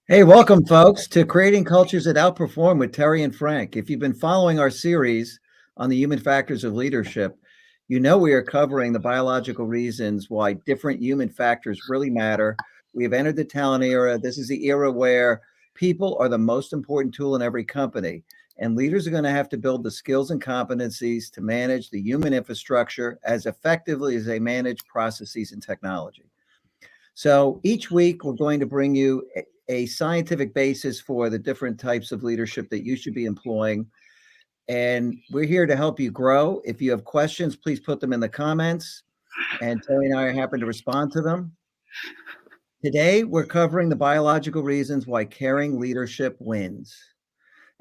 Hey, welcome, folks, to Creating Cultures That Outperform with Terry and Frank. If you've been following our series on the human factors of leadership, you know we are covering the biological reasons why different human factors really matter. We have entered the talent era. This is the era where people are the most important tool in every company, and leaders are going to have to build the skills and competencies to manage the human infrastructure as effectively as they manage processes and technology. So each week, we're going to bring you a scientific basis for the different types of leadership that you should be employing. And we're here to help you grow. If you have questions, please put them in the comments, and Terry and I are happy to respond to them. Today, we're covering the biological reasons why caring leadership wins.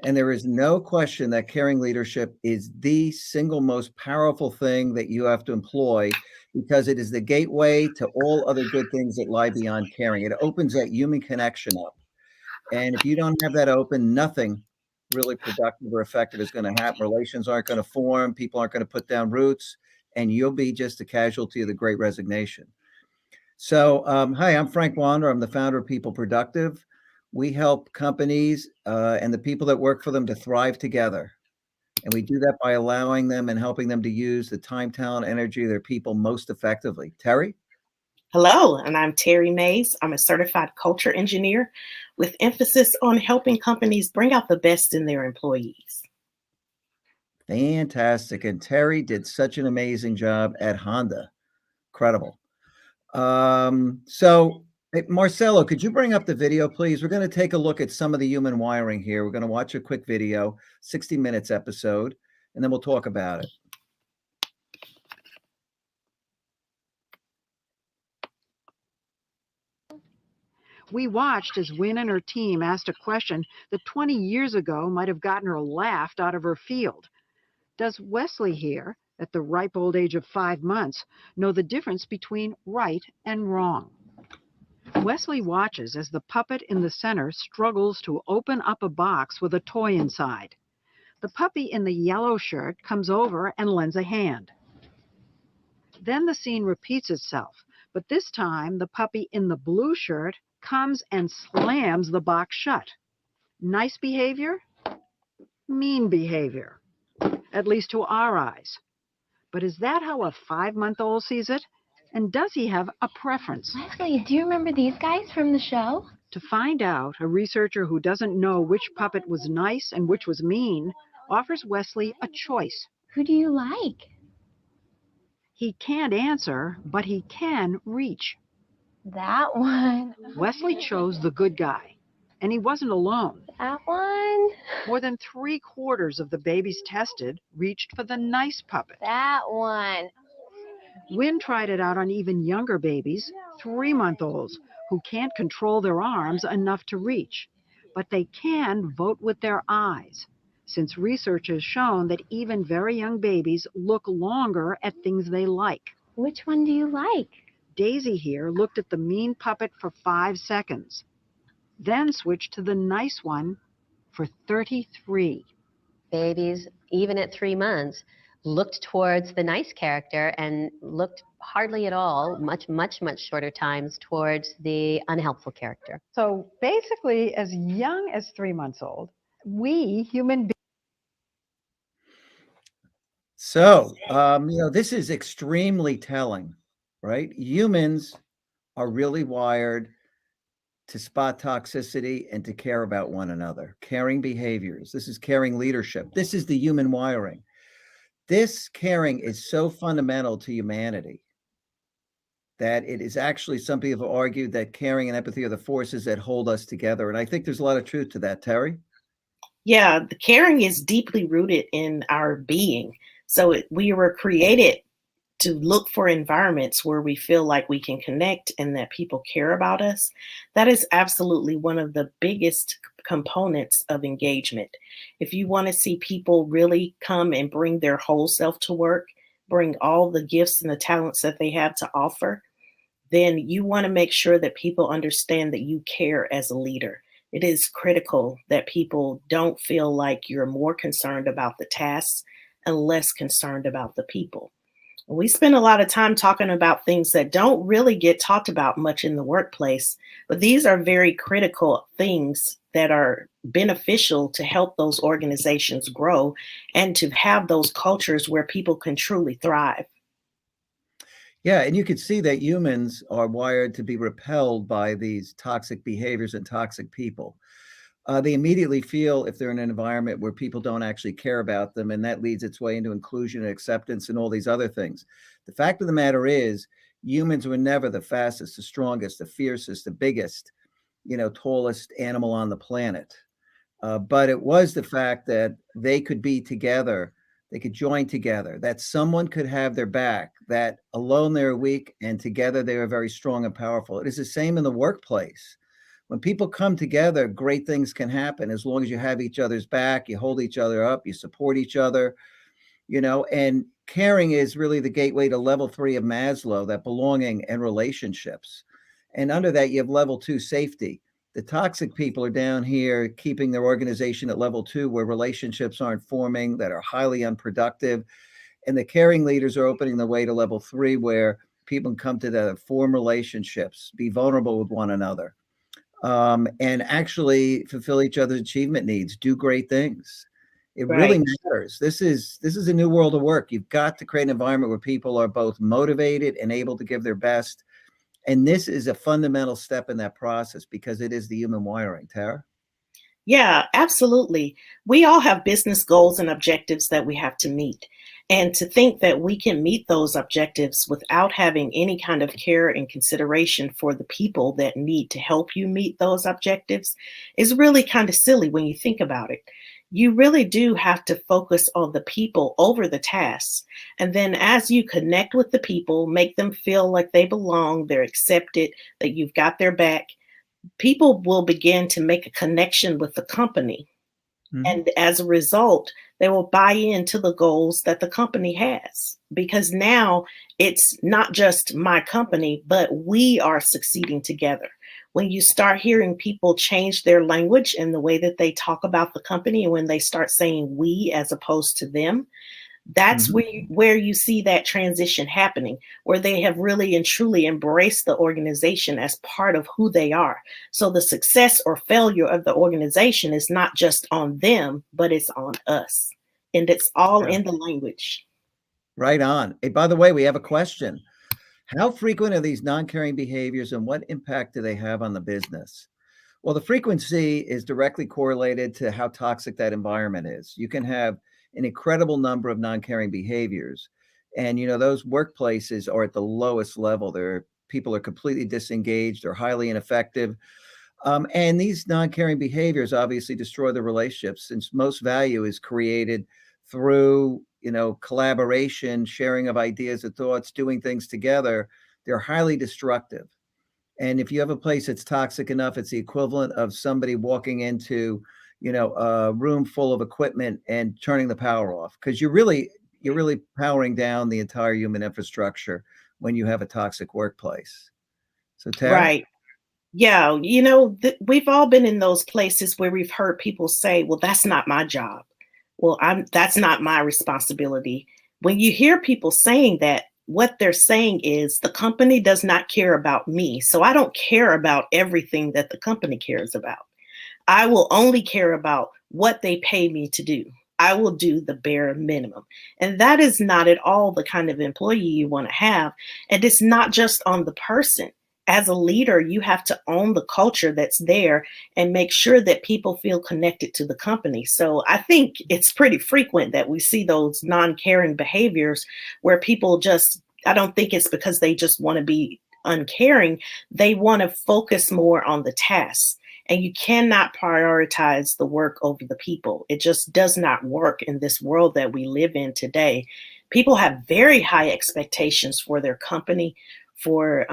And there is no question that caring leadership is the single most powerful thing that you have to employ because it is the gateway to all other good things that lie beyond caring. It opens that human connection up. And if you don't have that open, nothing really productive or effective is going to happen. Relations aren't going to form, people aren't going to put down roots, and you'll be just a casualty of the great resignation. So, hi, I'm Frank Wander. I'm the founder of People Productive. We help companies and the people that work for them to thrive together. And we do that by allowing them and helping them to use the time, talent, energy of their people most effectively. Terry? Hello, and I'm Terri Mays. I'm a certified culture engineer with emphasis on helping companies bring out the best in their employees. Fantastic. And Terry did such an amazing job at Honda. Incredible. Hey, Marcelo, could you bring up the video, please? We're going to take a look at some of the human wiring here. We're going to watch a quick video, 60 minutes episode, and then we'll talk about it. We watched as Wynn and her team asked a question that 20 years ago might have gotten her laughed out of her field. Does Wesley here, at the ripe old age of 5 months, know the difference between right and wrong? Wesley watches as the puppet in the center struggles to open up a box with a toy inside. The puppy in the yellow shirt comes over and lends a hand. Then the scene repeats itself, but this time the puppy in the blue shirt comes and slams the box shut. Nice behavior? Mean behavior, at least to our eyes. But is that how a 5-month-old sees it? And does he have a preference? Wesley, do you remember these guys from the show? To find out, a researcher who doesn't know which puppet was nice and which was mean offers Wesley a choice. Who do you like? He can't answer, but he can reach. That one. Wesley chose the good guy, and he wasn't alone. That one. More than 3/4 of the babies tested reached for the nice puppet. That one. Wynn tried it out on even younger babies, 3-month-olds, who can't control their arms enough to reach. But they can vote with their eyes, since research has shown that even very young babies look longer at things they like. Which one do you like? Daisy here looked at the mean puppet for 5 seconds, then switched to the nice one for 33. Babies, even at 3 months, looked towards the nice character and looked hardly at all, much shorter times towards the unhelpful character. So basically, as young as 3 months old, we human beings. So, this is extremely telling, right? Humans are really wired to spot toxicity and to care about one another. Caring behaviors. This is caring leadership. This is the human wiring. This caring is so fundamental to humanity that it is actually, some people have argued that caring and empathy are the forces that hold us together. And I think there's a lot of truth to that, Terry. Yeah, the caring is deeply rooted in our being. So we were created to look for environments where we feel like we can connect and that people care about us. That is absolutely one of the biggest components of engagement. If you want to see people really come and bring their whole self to work, bring all the gifts and the talents that they have to offer, then you want to make sure that people understand that you care as a leader. It is critical that people don't feel like you're more concerned about the tasks and less concerned about the people. We spend a lot of time talking about things that don't really get talked about much in the workplace, but these are very critical things that are beneficial to help those organizations grow and to have those cultures where people can truly thrive. Yeah, and you could see that humans are wired to be repelled by these toxic behaviors and toxic people. They immediately feel if they're in an environment where people don't actually care about them, and that leads its way into inclusion and acceptance and all these other things. The fact of the matter is, humans were never the fastest, the strongest, the fiercest, the biggest, tallest animal on the planet. But it was the fact that they could be together, they could join together, that someone could have their back, that alone they're weak and together they are very strong and powerful. It is the same in the workplace. When people come together, great things can happen as long as you have each other's back, you hold each other up, you support each other, and caring is really the gateway to level 3 of Maslow, that belonging and relationships. And under that, you have level 2 safety. The toxic people are down here keeping their organization at level 2, where relationships aren't forming, that are highly unproductive. And the caring leaders are opening the way to level 3, where people can come together, form relationships, be vulnerable with one another, and actually fulfill each other's achievement needs, do great things. It really Right. matters. This is a new world of work. You've got to create an environment where people are both motivated and able to give their best. And this is a fundamental step in that process because it is the human wiring, Tara. Yeah, absolutely. We all have business goals and objectives that we have to meet. And to think that we can meet those objectives without having any kind of care and consideration for the people that need to help you meet those objectives is really kind of silly when you think about it. You really do have to focus on the people over the tasks. And then as you connect with the people, make them feel like they belong, they're accepted, that you've got their back, people will begin to make a connection with the company. Mhm. And as a result, they will buy into the goals that the company has because now it's not just my company, but we are succeeding together. When you start hearing people change their language and the way that they talk about the company, and when they start saying we as opposed to them, that's Mhm. where you see that transition happening, where they have really and truly embraced the organization as part of who they are. So the success or failure of the organization is not just on them, but it's on us. And it's all Yeah. in the language. Right on. Hey, by the way, we have a question. How frequent are these non-caring behaviors and what impact do they have on the business? Well, the frequency is directly correlated to how toxic that environment is. You can have an incredible number of non-caring behaviors. And those workplaces are at the lowest level. People are completely disengaged or highly ineffective. And these non-caring behaviors obviously destroy the relationships since most value is created through, collaboration, sharing of ideas and thoughts, doing things together. They're highly destructive. And if you have a place that's toxic enough, it's the equivalent of somebody walking into, a room full of equipment and turning the power off because you're really powering down the entire human infrastructure when you have a toxic workplace. So, Tara? Right. Yeah. We've all been in those places where we've heard people say, well, that's not my job. Well, that's not my responsibility. When you hear people saying that, what they're saying is the company does not care about me. So I don't care about everything that the company cares about. I will only care about what they pay me to do. I will do the bare minimum. And that is not at all the kind of employee you want to have. And it's not just on the person. As a leader, you have to own the culture that's there and make sure that people feel connected to the company. So I think it's pretty frequent that we see those non-caring behaviors where people just, I don't think it's because they just want to be uncaring. They want to focus more on the tasks. And you cannot prioritize the work over the people. It just does not work in this world that we live in today. People have very high expectations for their company. For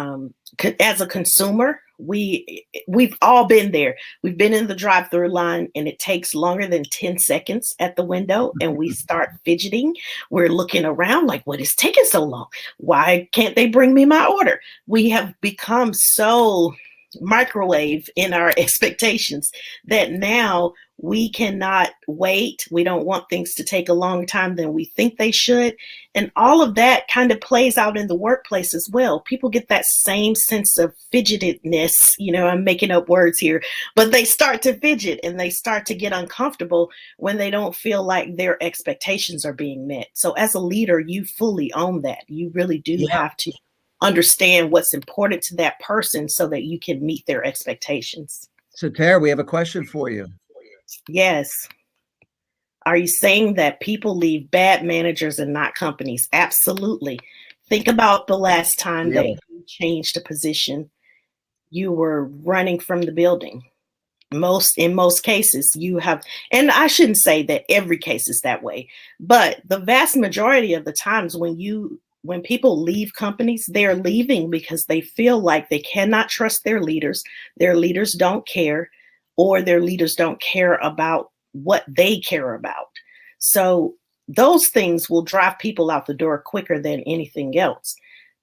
as a consumer, we've all been there. We've been in the drive-through line, and it takes longer than 10 seconds at the window, and we start fidgeting. We're looking around like, what is taking so long? Why can't they bring me my order? We have become so microwave in our expectations, that now we cannot wait. We don't want things to take a long time than we think they should. And all of that kind of plays out in the workplace as well. People get that same sense of fidgetedness. I'm making up words here, but they start to fidget and they start to get uncomfortable when they don't feel like their expectations are being met. So as a leader, you fully own that. You really do Yeah. have to understand what's important to that person so that you can meet their expectations. So Tara, we have a question for you. Yes. Are you saying that people leave bad managers and not companies? Absolutely. Think about the last time that Really? you changed a position. You were running from the building. In most cases you have, and I shouldn't say that every case is that way, but the vast majority of the times when people leave companies, they're leaving because they feel like they cannot trust their leaders don't care, or their leaders don't care about what they care about. So those things will drive people out the door quicker than anything else.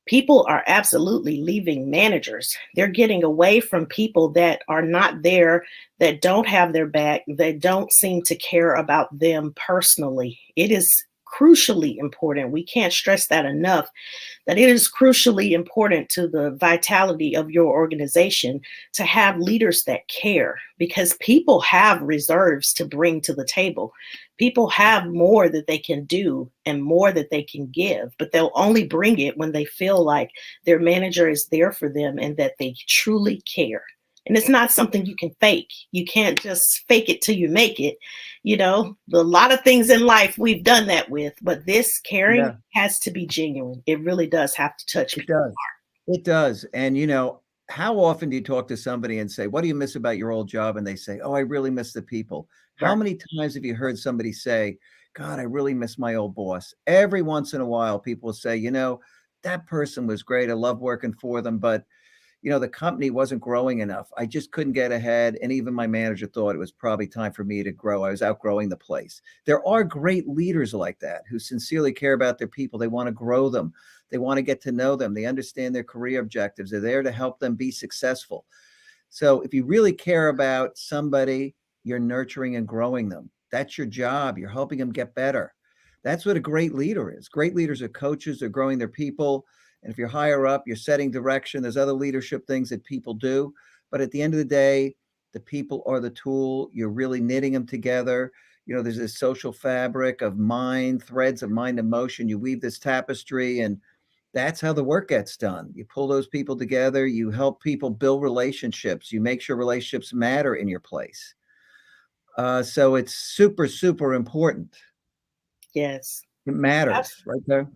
People are absolutely leaving managers. They're getting away from people that are not there, that don't have their back, that don't seem to care about them personally. It is crucially important. We can't stress that enough, that it is crucially important to the vitality of your organization to have leaders that care, because people have reserves to bring to the table. People have more that they can do and more that they can give, but they'll only bring it when they feel like their manager is there for them and that they truly care. And it's not something you can fake. You can't just fake it till you make it. A lot of things in life we've done that with, but this caring Yeah, has to be genuine. It really does have to touch it people. does. It does. And how often do you talk to somebody and say, "What do you miss about your old job?" And they say, "Oh, I really miss the people." How Right. many times have you heard somebody say, "God, I really miss my old boss?" Every once in a while, people will say, "That person was great. I love working for them, but the company wasn't growing enough. I just couldn't get ahead. And even my manager thought it was probably time for me to grow. I was outgrowing the place." There are great leaders like that who sincerely care about their people. They want to grow them. They want to get to know them. They understand their career objectives. They're there to help them be successful. So if you really care about somebody, you're nurturing and growing them. That's your job. You're helping them get better. That's what a great leader is. Great leaders are coaches. They're growing their people. And if you're higher up, you're setting direction. There's other leadership things that people do. But at the end of the day, the people are the tool. You're really knitting them together. There's this social fabric of mind, threads of mind and motion. You weave this tapestry, and that's how the work gets done. You pull those people together, you help people build relationships, you make sure relationships matter in your place. So it's super, super important. Yes. It matters, right there.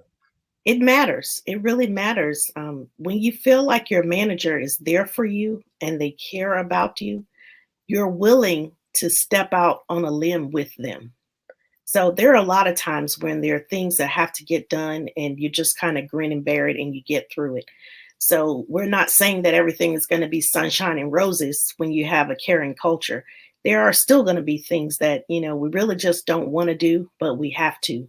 It matters. It really matters. When you feel like your manager is there for you and they care about you, you're willing to step out on a limb with them. So there are a lot of times when there are things that have to get done and you just kind of grin and bear it and you get through it. So we're not saying that everything is going to be sunshine and roses when you have a caring culture. There are still going to be things that, we really just don't want to do, but we have to.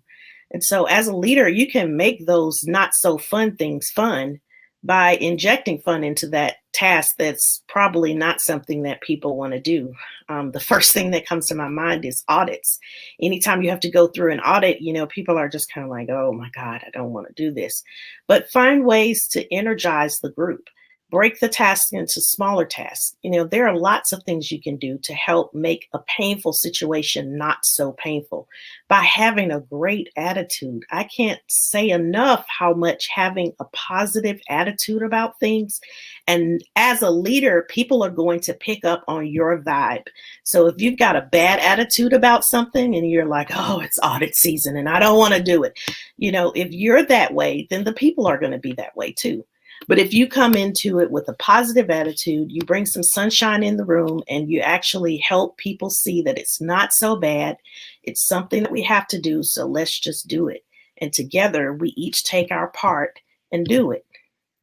And so as a leader, you can make those not so fun things fun by injecting fun into that task that's probably not something that people want to do. The first thing that comes to my mind is audits. Anytime you have to go through an audit, people are just kind of like, oh my God, I don't want to do this. But find ways to energize the group. Break the task into smaller tasks. There are lots of things you can do to help make a painful situation not so painful by having a great attitude. I can't say enough how much having a positive attitude about things. And as a leader, people are going to pick up on your vibe. So if you've got a bad attitude about something and you're like, oh, it's audit season and I don't want to do it, if you're that way, then the people are going to be that way too. But if you come into it with a positive attitude, you bring some sunshine in the room and you actually help people see that it's not so bad. It's something that we have to do. So let's just do it. And together we each take our part and do it.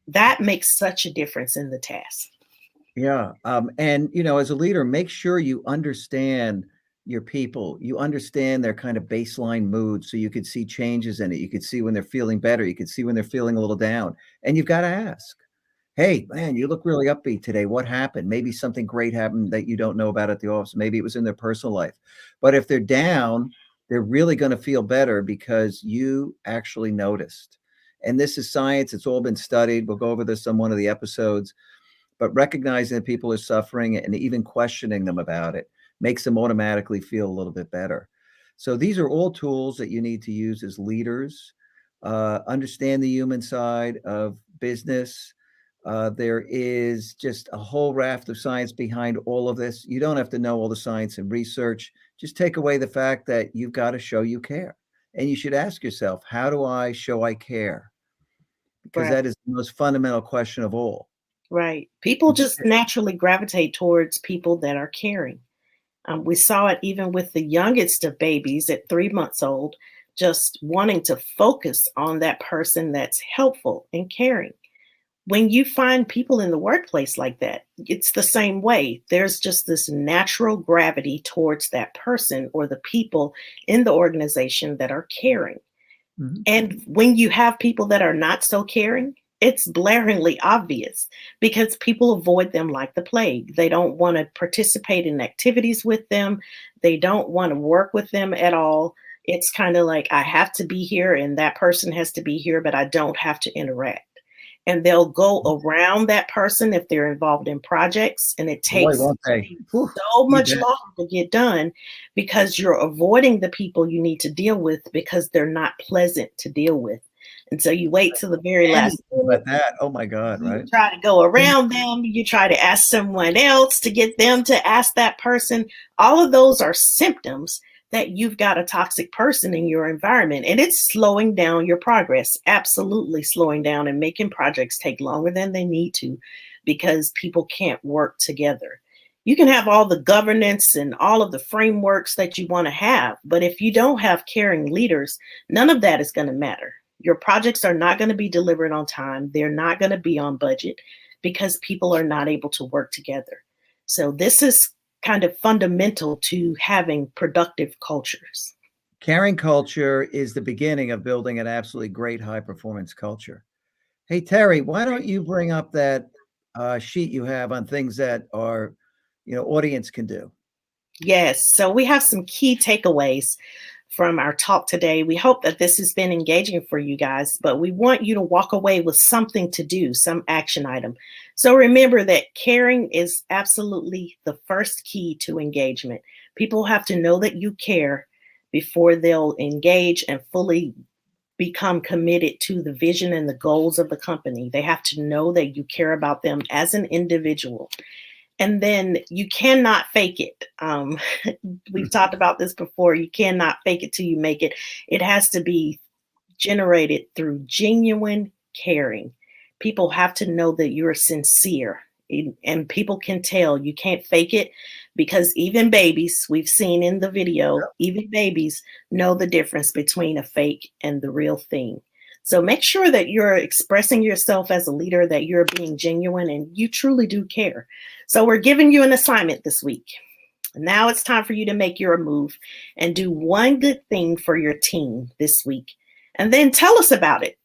That makes such a difference in the task. Yeah. And as a leader, make sure you understand your people. You understand their kind of baseline mood so you could see changes in it. You could see when they're feeling better. You could see when they're feeling a little down. And you've got to ask. Hey, man, you look really upbeat today. What happened? Maybe something great happened that you don't know about at the office. Maybe it was in their personal life. But if they're down, they're really going to feel better because you actually noticed. And this is science. It's all been studied. We'll go over this on one of the episodes. But recognizing that people are suffering and even questioning them about it makes them automatically feel a little bit better. So these are all tools that you need to use as leaders. Understand the human side of business. There is just a whole raft of science behind all of this. You don't have to know all the science and research. Just take away the fact that you've got to show you care. And you should ask yourself, how do I show I care? Because Right. that is the most fundamental question of all. Right. People just naturally gravitate towards people that are caring. We saw it even with the youngest of babies at 3 months old, just wanting to focus on that person that's helpful and caring. When you find people in the workplace like that, it's the same way. There's just this natural gravity towards that person or the people in the organization that are caring. Mhm. And when you have people that are not so caring, it's blaringly obvious because people avoid them like the plague. They don't want to participate in activities with them. They don't want to work with them at all. It's kind of like I have to be here and that person has to be here, but I don't have to interact. And they'll go around that person if they're involved in projects, and it Boy, takes won't they. Whew, so you much bet. longer to get done because you're avoiding the people you need to deal with because they're not pleasant to deal with. And so you wait till the very And last think minute, about that. Oh my God, you right? try to go around them, you try to ask someone else to get them to ask that person. All of those are symptoms that you've got a toxic person in your environment, and it's slowing down your progress, absolutely slowing down and making projects take longer than they need to because people can't work together. You can have all the governance and all of the frameworks that you want to have, but if you don't have caring leaders, none of that is going to matter. Your projects are not going to be delivered on time. They're not going to be on budget because people are not able to work together. So this is kind of fundamental to having productive cultures. Caring culture is the beginning of building an absolutely great high performance culture. Hey, Terri, why don't you bring up that sheet you have on things that our, audience can do? Yes, so we have some key takeaways from our talk today. We hope that this has been engaging for you guys, but we want you to walk away with something to do, some action item. So remember that caring is absolutely the first key to engagement. People have to know that you care before they'll engage and fully become committed to the vision and the goals of the company. They have to know that you care about them as an individual. And then you cannot fake it. We've talked about this before. You cannot fake it till you make it. It has to be generated through genuine caring. People have to know that you're sincere, and people can tell. You can't fake it because even babies, we've seen in the video, even babies know the difference between a fake and the real thing. So make sure that you're expressing yourself as a leader, that you're being genuine and you truly do care. So we're giving you an assignment this week. Now it's time for you to make your move and do one good thing for your team this week. And then tell us about it.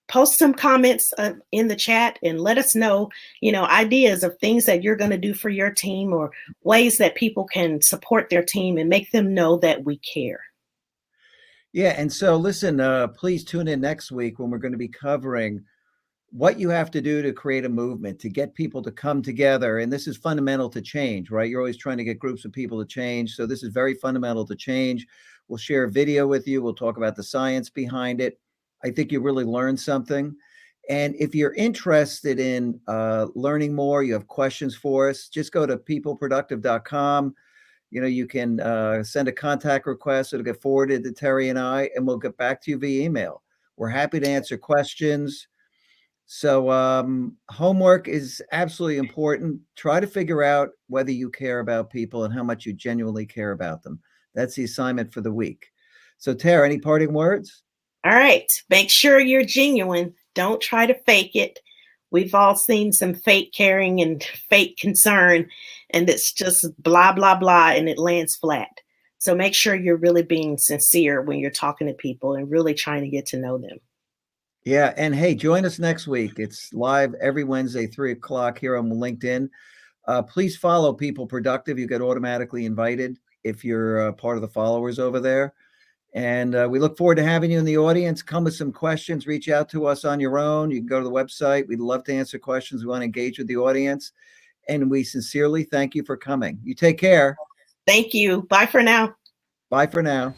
Post some comments in the chat and let us know, ideas of things that you're going to do for your team or ways that people can support their team and make them know that we care. Yeah, and so listen, please tune in next week when we're going to be covering what you have to do to create a movement, to get people to come together. And this is fundamental to change, right? You're always trying to get groups of people to change. So this is very fundamental to change. We'll share a video with you. We'll talk about the science behind it. I think you really learned something. And if you're interested in learning more, you have questions for us, just go to peopleproductive.com. You can send a contact request. It'll get forwarded to Terri and I, and we'll get back to you via email. We're happy to answer questions. So homework is absolutely important. Try to figure out whether you care about people and how much you genuinely care about them. That's the assignment for the week. So Tara, any parting words? All right. Make sure you're genuine. Don't try to fake it. We've all seen some fake caring and fake concern, and it's just blah, blah, blah, and it lands flat. So make sure you're really being sincere when you're talking to people and really trying to get to know them. Yeah. And hey, join us next week. It's live every Wednesday, 3 o'clock here on LinkedIn. Please follow People Productive. You get automatically invited if you're part of the followers over there. And we look forward to having you in the audience. Come with some questions. Reach out to us on your own. You can go to the website. We'd love to answer questions. We want to engage with the audience. And we sincerely thank you for coming. You take care. Thank you. Bye for now. Bye for now.